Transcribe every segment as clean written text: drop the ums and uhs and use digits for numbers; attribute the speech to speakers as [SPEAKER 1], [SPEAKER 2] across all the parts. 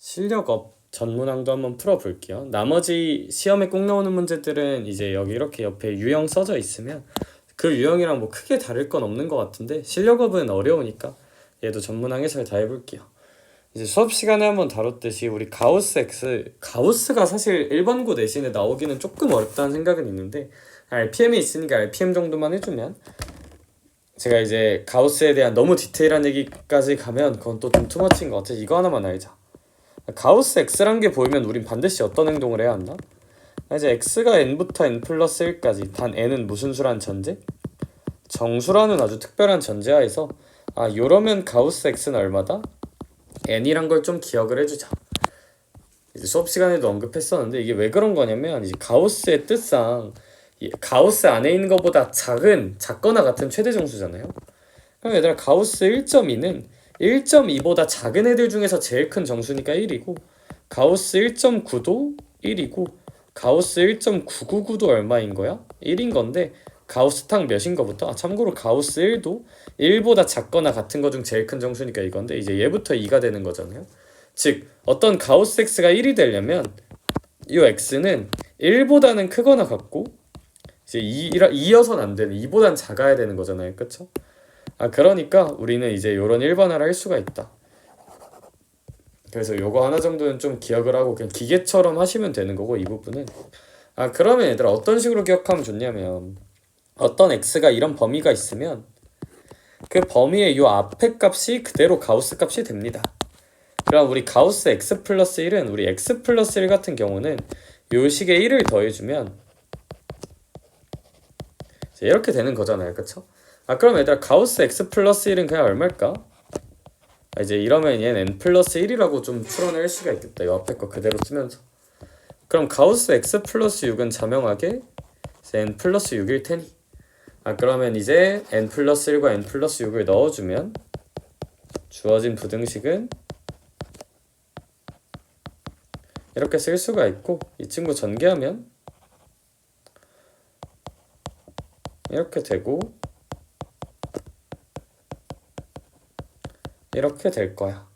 [SPEAKER 1] 실력업 전문항도 한번 풀어볼게요. 나머지 시험에 꼭 나오는 문제들은 이제 여기 이렇게 옆에 유형 써져 있으면 그 유형이랑 뭐 크게 다를 건 없는 것 같은데 실력업은 어려우니까 얘도 전문항 해설 다 해볼게요. 이제 수업 시간에 한번 다뤘듯이 우리 가우스 X, 가우스가 사실 일반고 내신에 나오기는 조금 어렵다는 생각은 있는데 RPM이 있으니까 RPM 정도만 해주면, 제가 이제 가우스에 대한 너무 디테일한 얘기까지 가면 그건 또 좀 투머치인 것 같아서 이거 하나만 알자. 가우스 X란 게 보이면 우린 반드시 어떤 행동을 해야 한다? 이제 X가 N부터 N 플러스 1까지 단 N은 무슨 수란 전제? 정수라는 아주 특별한 전제하에서 요러면 가우스 X는 얼마다? N이란 걸 좀 기억을 해주자. 이제 수업 시간에도 언급했었는데 이게 왜 그런 거냐면 이제 가우스의 뜻상 가우스 안에 있는 것보다 작거나 같은 최대 정수잖아요. 그럼 얘들아 가우스 1.2는 1.2보다 작은 애들 중에서 제일 큰 정수니까 1이고, 가우스 1.9도 1이고, 가우스 1.999도 얼마인 거야? 1인 건데 가우스 탕 몇인 거부터? 참고로 가우스 1도 1보다 작거나 같은 거 중 제일 큰 정수니까 이건데 이제 얘부터 2가 되는 거잖아요. 즉 어떤 가우스 x가 1이 되려면 이 x는 1보다는 크거나 같고 이제 2여선 안 되는 2보단 작아야 되는 거잖아요. 그쵸? 그러니까 우리는 이제 요런 일반화를 할 수가 있다. 그래서 요거 하나 정도는 좀 기억을 하고 그냥 기계처럼 하시면 되는 거고, 이 부분은. 그러면 얘들아 어떤 식으로 기억하면 좋냐면 어떤 x가 이런 범위가 있으면 그 범위의 요 앞에 값이 그대로 가우스 값이 됩니다. 그럼 우리 가우스 x 플러스 1은 우리 x 플러스 1 같은 경우는 요 식에 1을 더해주면 이렇게 되는 거잖아요. 그쵸? 그럼 얘들아 가우스 x 플러스 1은 그냥 얼마일까? 이제 이러면 얘는 n 플러스 1이라고 좀 풀어낼 수가 있겠다. 이 앞에 거 그대로 쓰면서. 그럼 가우스 x 플러스 6은 자명하게 n 플러스 6일 테니, 그러면 이제 n 플러스 1과 n 플러스 6을 넣어주면 주어진 부등식은 이렇게 쓸 수가 있고, 이 친구 전개하면 이렇게 되고 이렇게 될 거야.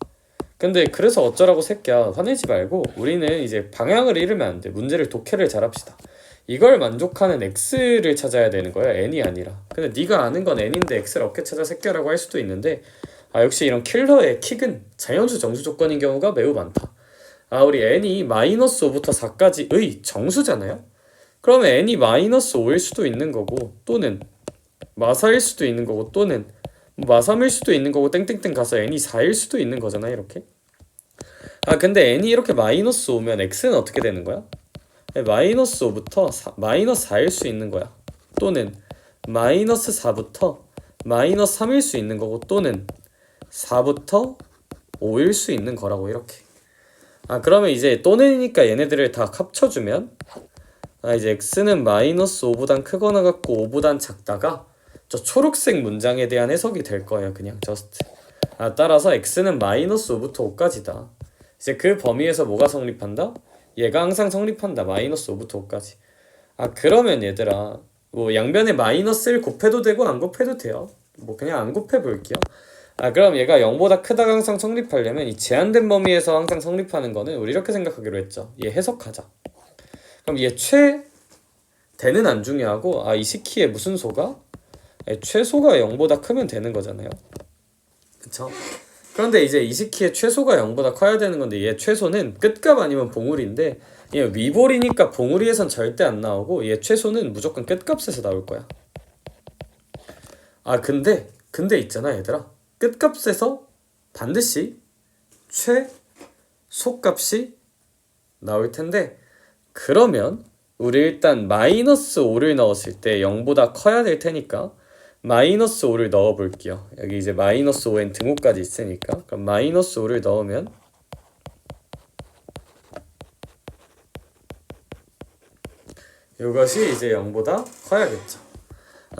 [SPEAKER 1] 근데 그래서 어쩌라고 새끼야, 화내지 말고 우리는 이제 방향을 잃으면 안 돼. 문제를 독해를 잘합시다. 이걸 만족하는 x를 찾아야 되는 거야, n이 아니라. 근데 네가 아는 건 n인데 x를 어떻게 찾아 새끼라고 할 수도 있는데, 역시 이런 킬러의 킥은 자연수 정수 조건인 경우가 매우 많다. 우리 n이 마이너스 5부터 4까지의 정수잖아요. 그러면 n이 마이너스 5일 수도 있는 거고, 또는 마사일 수도 있는 거고, 또는 마3일 수도 있는 거고, 땡땡땡 가서 n이 4일 수도 있는 거잖아, 이렇게. 근데 n이 이렇게 마이너스 5면 x는 어떻게 되는 거야? 마이너스 5부터 마이너스 4일 수 있는 거야. 또는 마이너스 4부터 마이너스 3일 수 있는 거고, 또는 4부터 5일 수 있는 거라고, 이렇게. 그러면 이제 또는이니까 얘네들을 다 합쳐주면 이제 x는 마이너스 5보단 크거나 같고 5보단 작다가 저 초록색 문장에 대한 해석이 될 거예요. 그냥 just. 따라서 x는 마이너스 5부터 5까지다. 이제 그 범위에서 뭐가 성립한다? 얘가 항상 성립한다. 마이너스 5부터 5까지. 그러면 얘들아 뭐 양변에 마이너스 1 곱해도 되고 안 곱해도 돼요. 뭐 그냥 안 곱해 볼게요. 그럼 얘가 0보다 크다가 항상 성립하려면 이 제한된 범위에서 항상 성립하는 거는 우리 이렇게 생각하기로 했죠. 얘 해석하자. 그럼 얘 최대는 안 중요하고 이 식키에 무슨 소가? 최소가 0보다 크면 되는 거잖아요. 그쵸? 그런데 이제 이 식키의 최소가 0보다 커야 되는 건데 얘 최소는 끝값 아니면 봉우리인데 얘 위볼이니까 봉우리에선 절대 안 나오고 얘 최소는 무조건 끝값에서 나올 거야. 근데 있잖아 얘들아, 끝값에서 반드시 최소값이 나올 텐데, 그러면 우리 일단 마이너스 5를 넣었을 때 0보다 커야 될 테니까 마이너스 5를 넣어 볼게요. 여기 이제 마이너스 5엔 등호까지 있으니까. 그럼 마이너스 5를 넣으면 이것이 이제 0보다 커야겠죠.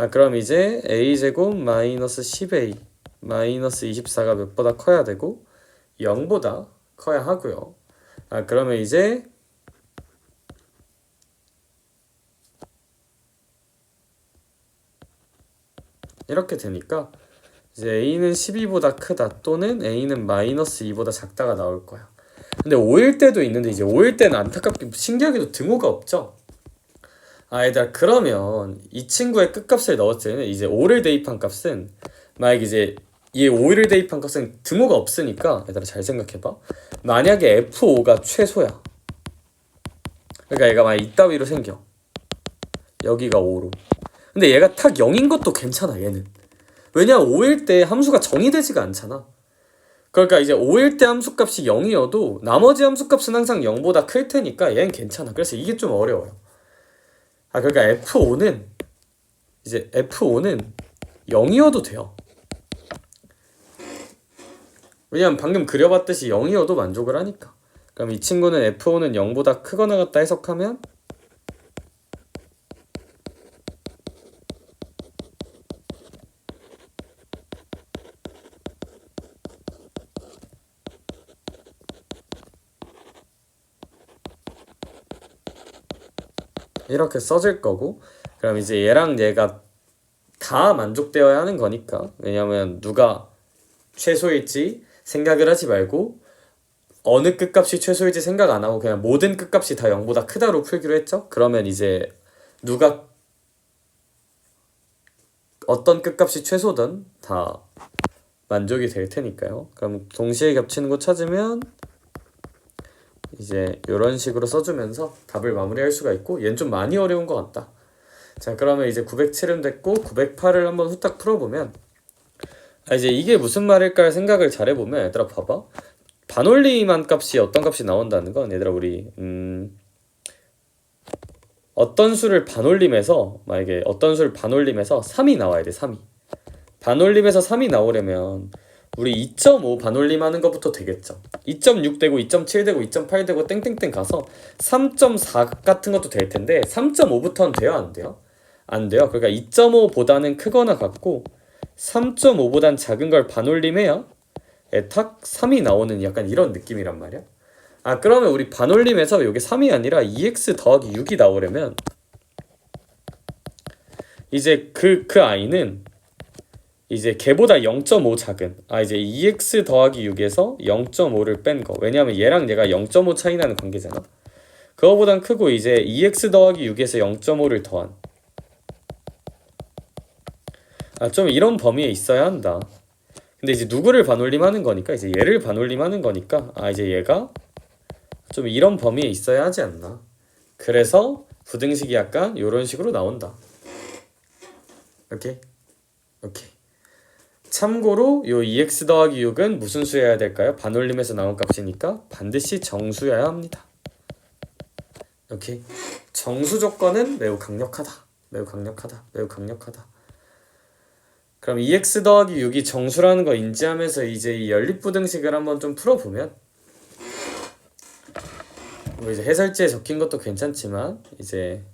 [SPEAKER 1] 그럼 이제 a제곱 마이너스 10a 마이너스 24가 몇보다 커야 되고 0보다 커야 하고요. 그러면 이제 이렇게 되니까 이제 a는 12보다 크다 또는 a는 마이너스 2보다 작다가 나올 거야. 근데 5일 때도 있는데 이제 5일 때는 안타깝게 신기하게도 등호가 없죠. 얘들아, 그러면 이 친구의 끝값을 넣었을 때는 이제 5를 대입한 값은, 만약 이제 이 5를 대입한 값은 등호가 없으니까, 얘들아 잘 생각해봐. 만약에 F5가 최소야. 그러니까 얘가 만약 이따위로 생겨. 여기가 5로. 근데 얘가 탁 0인 것도 괜찮아, 얘는. 왜냐면 5일 때 함수가 정의되지가 않잖아. 그러니까 이제 5일 때 함수값이 0이어도 나머지 함수값은 항상 0보다 클 테니까 얘는 괜찮아. 그래서 이게 좀 어려워요. 그러니까 F5는 0이어도 돼요. 왜냐면 방금 그려봤듯이 0이어도 만족을 하니까. 그럼 이 친구는 F5는 0보다 크거나 같다 해석하면 이렇게 써질 거고, 그럼 이제 얘랑 얘가 다 만족되어야 하는 거니까, 왜냐면 누가 최소일지 생각을 하지 말고 어느 끝값이 최소일지 생각 안 하고 그냥 모든 끝값이 다 0보다 크다로 풀기로 했죠. 그러면 이제 누가 어떤 끝값이 최소든 다 만족이 될 테니까요. 그럼 동시에 겹치는 거 찾으면 이제 이런 식으로 써주면서 답을 마무리할 수가 있고, 얘는 좀 많이 어려운 것 같다. 자, 그러면 이제 907은 됐고 908을 한번 후딱 풀어보면, 이제 이게 무슨 말일까 생각을 잘 해보면, 얘들아 봐봐. 반올림한 값이 어떤 값이 나온다는 건, 얘들아 우리 어떤 수를 반올림해서, 만약에 어떤 수를 반올림해서 3이 나와야 돼. 3이 반올림해서 3이 나오려면 우리 2.5 반올림하는 것부터 되겠죠. 2.6 되고 2.7 되고 2.8 되고 땡땡땡 가서 3.4 같은 것도 될 텐데 3.5부터는 돼요, 안 돼요? 안 돼요. 그러니까 2.5보다는 크거나 같고 3.5보단 작은 걸 반올림해야 탁 3이 나오는 약간 이런 느낌이란 말이야. 그러면 우리 반올림에서 이게 3이 아니라 2x 더하기 6이 나오려면 이제 그 i는 이제 걔보다 0.5 작은, 이제 2x 더하기 6에서 0.5를 뺀 거. 왜냐면 얘랑 얘가 0.5 차이 나는 관계잖아. 그거보단 크고 이제 2x 더하기 6에서 0.5를 더한, 좀 이런 범위에 있어야 한다. 근데 이제 누구를 반올림하는 거니까, 이제 얘를 반올림하는 거니까, 이제 얘가 좀 이런 범위에 있어야 하지 않나. 그래서 부등식이 약간 이런 식으로 나온다. 오케이. 참고로 요 2x 더하기 6은 무슨 수여야 될까요? 반올림에서 나온 값이니까 반드시 정수여야 합니다. 오케이. 정수 조건은 매우 강력하다. 그럼 2x 더하기 6이 정수라는 거 인지하면서 이제 이 연립부등식을 한번 좀 풀어보면, 뭐 이제 해설지에 적힌 것도 괜찮지만 이제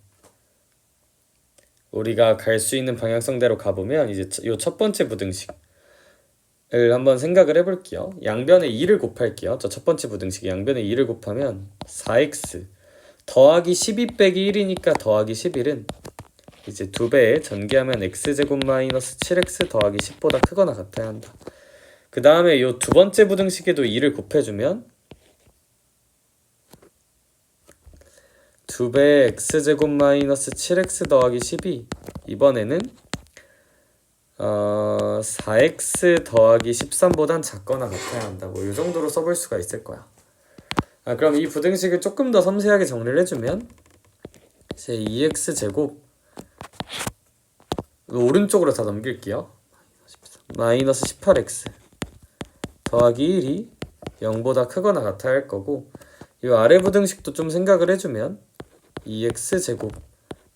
[SPEAKER 1] 우리가 갈 수 있는 방향성대로 가보면 이제 요 첫 번째 부등식을 한번 생각을 해볼게요. 양변에 2를 곱할게요. 저 첫 번째 부등식 양변에 2를 곱하면 4x 더하기 12 빼기 1이니까 더하기 11은 이제 2배에 전개하면 x제곱 마이너스 7x 더하기 10보다 크거나 같아야 한다. 그 다음에 요 두 번째 부등식에도 2를 곱해주면 2배의 x제곱 마이너스 7x 더하기 10이 이번에는 4x 더하기 13보단 작거나 같아야 한다. 뭐 이 정도로 써볼 수가 있을 거야. 그럼 이 부등식을 조금 더 섬세하게 정리를 해주면 이제 2x제곱 오른쪽으로 다 넘길게요. 마이너스 18x 더하기 1이 0보다 크거나 같아야 할 거고, 이 아래 부등식도 좀 생각을 해주면 2x제곱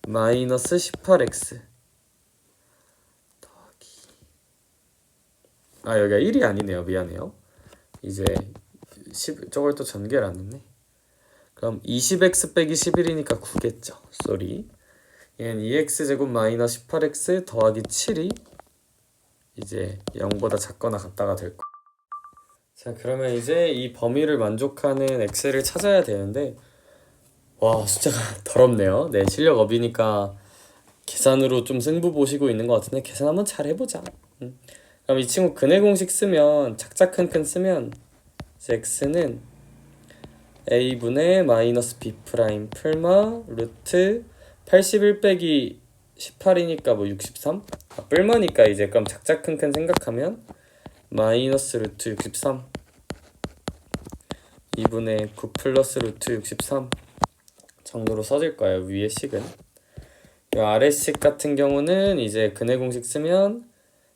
[SPEAKER 1] 마이너스 18x 여기가 1이 아니네요. 미안해요. 이제 저걸 또 전개를 안 했네. 그럼 20x 빼기 11이니까 9겠죠. 쏘리. 얘는 2x제곱 마이너스 18x 더하기 7이 이제 0보다 작거나 같다가 될 거. 자, 그러면 이제 이 범위를 만족하는 x를 찾아야 되는데, 와, 숫자가 더럽네요. 네, 실력 업이니까 계산으로 좀 승부 보시고 있는 것 같은데 계산 한번 잘 해보자. 그럼 이 친구 근해 공식 쓰면 작작큰큰 쓰면 이제 x는 a분의 마이너스 b 프라임 풀마 루트 81 빼기 18이니까 뭐 63? 뿔마니까 이제 그럼 작작큰큰 생각하면 마이너스 루트 63 2분의 9 플러스 루트 63 정도로 써질 거예요. 위에 식은. 이 아래식 같은 경우는 이제 근해 공식 쓰면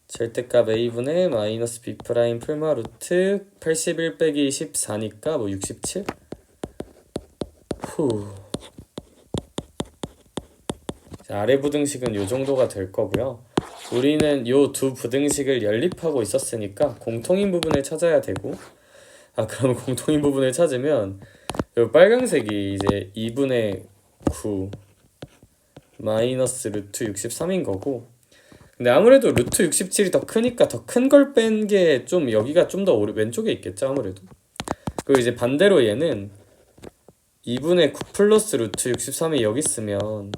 [SPEAKER 1] 절대값 a분의 마이너스 b 프라임 풀마 루트 81 빼기 14니까 뭐 67? 후. 아래 부등식은 요 정도가 될 거고요. 우리는 요 두 부등식을 연립하고 있었으니까 공통인 부분을 찾아야 되고, 그럼 공통인 부분을 찾으면 요 빨강색이 이제 2분의 9 마이너스 루트 63인 거고, 근데 아무래도 루트 67이 더 크니까 더 큰 걸 뺀 게 좀 여기가 좀 더 왼쪽에 있겠죠 아무래도. 그리고 이제 반대로 얘는 2분의 9 플러스 루트 63이 여기 있으면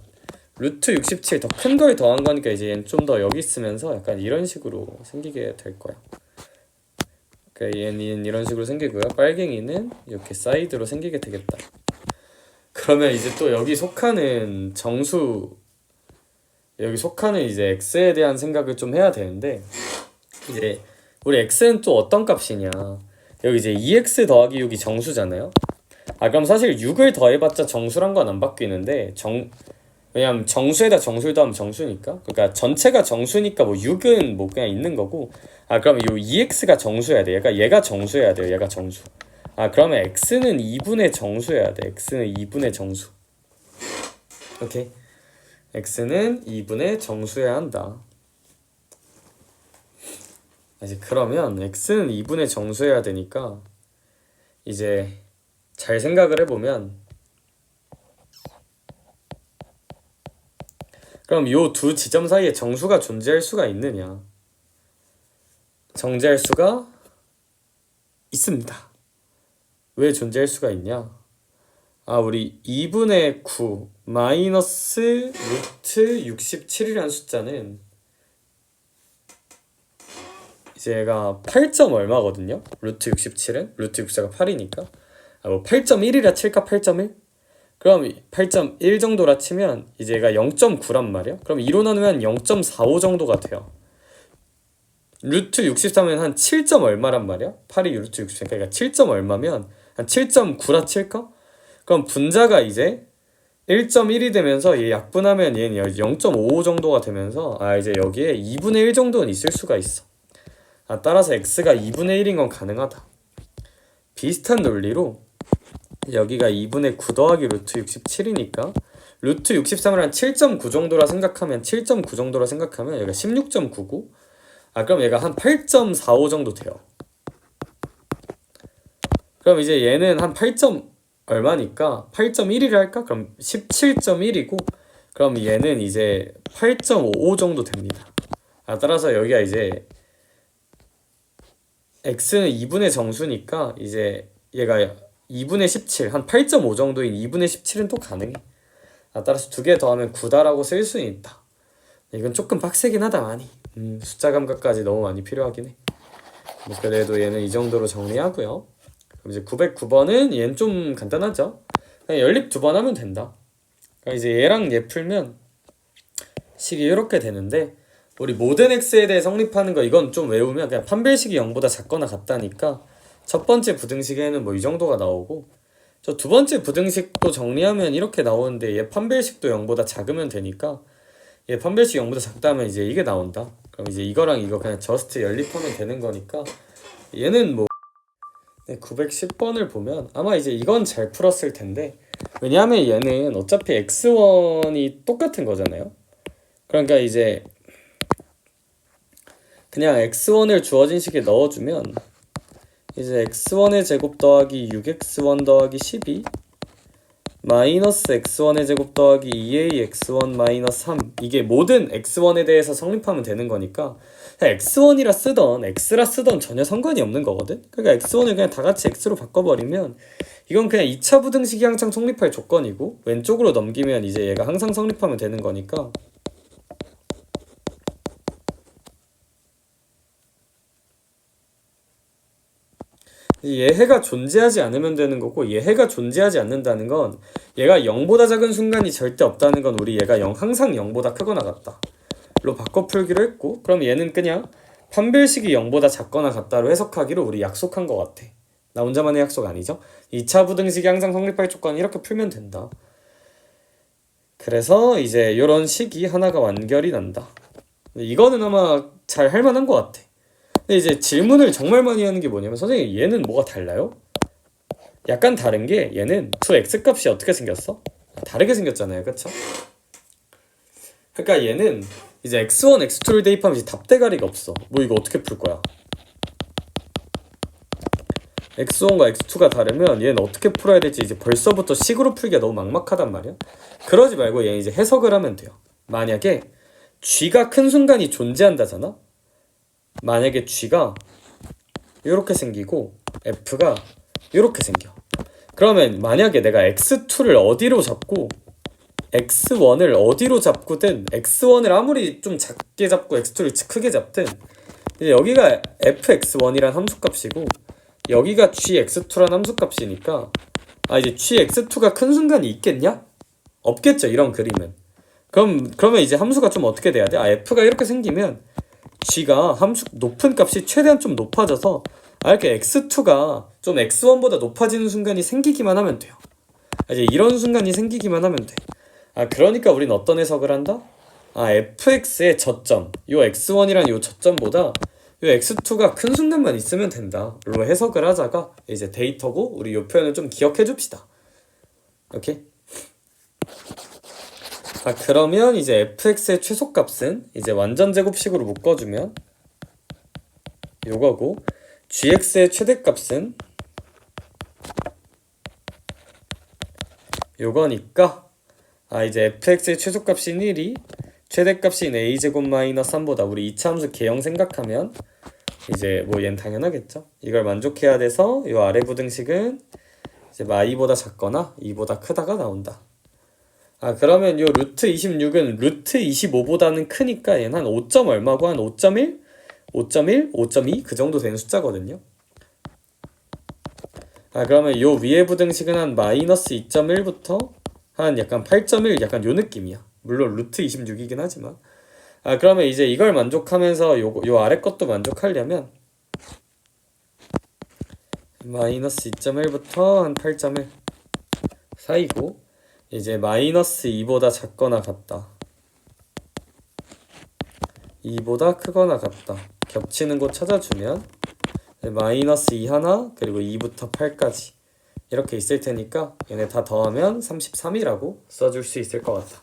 [SPEAKER 1] 루트 67 더 큰 걸 더한 거니까 이제 얘는 좀 더 여기 있으면서 약간 이런 식으로 생기게 될 거야. 그러니까 얘는 이런 식으로 생기고요. 빨갱이는 이렇게 사이드로 생기게 되겠다. 그러면 이제 또 여기 속하는 정수, 여기 속하는 이제 x에 대한 생각을 좀 해야 되는데, 이제 우리 x는 또 어떤 값이냐, 여기 이제 2x 더하기 6이 정수잖아요. 그럼 사실 6을 더해봤자 정수란 건 안 바뀌는데, 왜냐면 정수에다 정수를 더하면 정수니까, 그러니까 전체가 정수니까 뭐 6은 뭐 그냥 있는 거고, 그러면 요 2x가 정수여야 돼. 얘가 정수여야 돼요. 얘가 정수. 그러면 x는 2분의 정수여야 돼. x는 2분의 정수. 오케이. x는 2분의 정수여야 한다. 이제 그러면 x는 2분의 정수여야 되니까 이제 잘 생각을 해보면, 그럼 요 두 지점 사이에 정수가 존재할 수가 있느냐? 존재할 수가 있습니다. 왜 존재할 수가 있냐? 우리 2분의 9 마이너스 루트 67이라는 숫자는 이제 얘가 8점 얼마거든요? 루트 67은? 루트 64가 8이니까 뭐 8.1이라 칠까? 8.1? 그럼 8.1 정도라 치면 이제 얘가 0.9란 말이야. 그럼 2로 나누면 0.45 정도가 돼요. 루트 63은 한 7점 얼마란 말이야. 8이 루트 63, 그러니까 7점 얼마면 한 7.9라 칠까? 그럼 분자가 이제 1.1이 되면서 얘 약분하면 얘는 0.55 정도가 되면서 이제 여기에 2분의 1 정도는 있을 수가 있어. 따라서 x가 2분의 1인 건 가능하다. 비슷한 논리로 여기가 2분의 9 더하기 루트 67이니까 루트 63을 한 7.9 정도라 생각하면 7.9 정도라 생각하면 얘가 16.99. 그럼 얘가 한 8.45 정도 돼요. 그럼 이제 얘는 한 8. 얼마니까 8.1이라 할까? 그럼 17.1이고, 그럼 얘는 이제 8.55 정도 됩니다. 따라서 여기가 이제 x는 2분의 정수니까 이제 얘가 2분의 17, 한 8.5 정도인 2분의 17은 또 가능해. 따라서 두 개 더하면 9다라고 쓸 수는 있다. 이건 조금 빡세긴 하다 많이. 숫자 감각까지 너무 많이 필요하긴 해. 그래도 얘는 이 정도로 정리하고요. 그럼 이제 909번은 얘는 좀 간단하죠. 그냥 연립 2번 하면 된다. 그러니까 이제 얘랑 얘 풀면 식이 이렇게 되는데, 우리 모든 x에 대해 성립하는 거 이건 좀 외우면 그냥 판별식이 0보다 작거나 같다니까 첫 번째 부등식에는 뭐 이 정도가 나오고, 저 두 번째 부등식도 정리하면 이렇게 나오는데 얘 판별식도 0보다 작으면 되니까 얘 판별식 0보다 작다면 이제 이게 나온다. 그럼 이제 이거랑 이거 그냥 저스트 연립하면 되는 거니까 얘는 뭐 910번을 보면 아마 이제 이건 잘 풀었을 텐데, 왜냐하면 얘는 어차피 x1이 똑같은 거잖아요. 그러니까 이제 그냥 x1을 주어진 식에 넣어주면 이제 x1의 제곱 더하기 6x1 더하기 12 마이너스 x1의 제곱 더하기 2ax1 마이너스 3, 이게 모든 x1에 대해서 성립하면 되는 거니까 x1이라 쓰던 x라 쓰던 전혀 상관이 없는 거거든. 그러니까 x1을 그냥 다 같이 x로 바꿔버리면 이건 그냥 2차 부등식이 항상 성립할 조건이고, 왼쪽으로 넘기면 이제 얘가 항상 성립하면 되는 거니까 얘해가 존재하지 않으면 되는 거고, 얘해가 존재하지 않는다는 건 얘가 0보다 작은 순간이 절대 없다는 건 우리 얘가 항상 0보다 크거나 같다 로 바꿔 풀기로 했고, 그럼 얘는 그냥 판별식이 0보다 작거나 같다로 해석하기로 우리 약속한 것 같아. 나 혼자만의 약속 아니죠? 2차 부등식이 항상 성립할 조건 이렇게 풀면 된다. 그래서 이제 이런 식이 하나가 완결이 난다. 이거는 아마 잘 할 만한 것 같아. 근데 이제 질문을 정말 많이 하는 게 뭐냐면, 선생님 얘는 뭐가 달라요? 약간 다른 게, 얘는 두 x값이 어떻게 생겼어? 다르게 생겼잖아요, 그쵸? 그러니까 얘는 이제 x1, x2를 대입하면 이제 답대가리가 없어. 뭐 이거 어떻게 풀 거야? x1과 x2가 다르면 얘는 어떻게 풀어야 될지 이제 벌써부터 식으로 풀기가 너무 막막하단 말이야. 그러지 말고 얘는 이제 해석을 하면 돼요. 만약에 g가 큰 순간이 존재한다잖아. 만약에 g가 이렇게 생기고 f가 이렇게 생겨. 그러면 만약에 내가 x2를 어디로 잡고 x1을 어디로 잡고든, x1을 아무리 좀 작게 잡고 x2를 크게 잡든, 이제 여기가 fx1이란 함수값이고 여기가 gx2란 함수값이니까, 이제 gx2가 큰 순간이 있겠냐? 없겠죠, 이런 그림은. 그러면 이제 함수가 좀 어떻게 돼야 돼? f가 이렇게 생기면 g가 함수 높은 값이 최대한 좀 높아져서 이렇게 x2가 좀 x1보다 높아지는 순간이 생기기만 하면 돼요. 이제 이런 순간이 생기기만 하면 돼. 그러니까 우린 어떤 해석을 한다? fx의 저점, 요 x1이란 요 저점보다 요 x2가 큰 순간만 있으면 된다 로 해석을 하자가 이제 데이터고, 우리 요 표현을 좀 기억해 줍시다. 오케이? 그러면 이제 fx의 최소값은 이제 완전 제곱식으로 묶어주면 요거고, gx의 최대값은 요거니까, 이제 fx의 최소값인 1이 최대값인 a제곱 마이너스 3보다, 우리 2차 함수 개형 생각하면 이제 뭐 얘는 당연하겠죠. 이걸 만족해야 돼서 요 아래 부등식은 이제 마이보다 작거나 2보다 크다가 나온다. 그러면 요 루트 26은 루트 25보다는 크니까 얘는 한 5점 얼마고, 한 5.1? 5.1? 5.2? 그 정도 되는 숫자거든요. 그러면 요 위에 부등식은 한 마이너스 2.1부터 한 약간 8.1, 약간 요 느낌이야. 물론 루트 26이긴 하지만. 그러면 이제 이걸 만족하면서 요 아래 것도 만족하려면 마이너스 2.1부터 한 8.1 사이고, 이제 마이너스 2보다 작거나 같다, 2보다 크거나 같다, 겹치는 곳 찾아주면 마이너스 2 하나, 그리고 2부터 8까지 이렇게 있을 테니까 얘네 다 더하면 33이라고 써줄 수 있을 것 같아.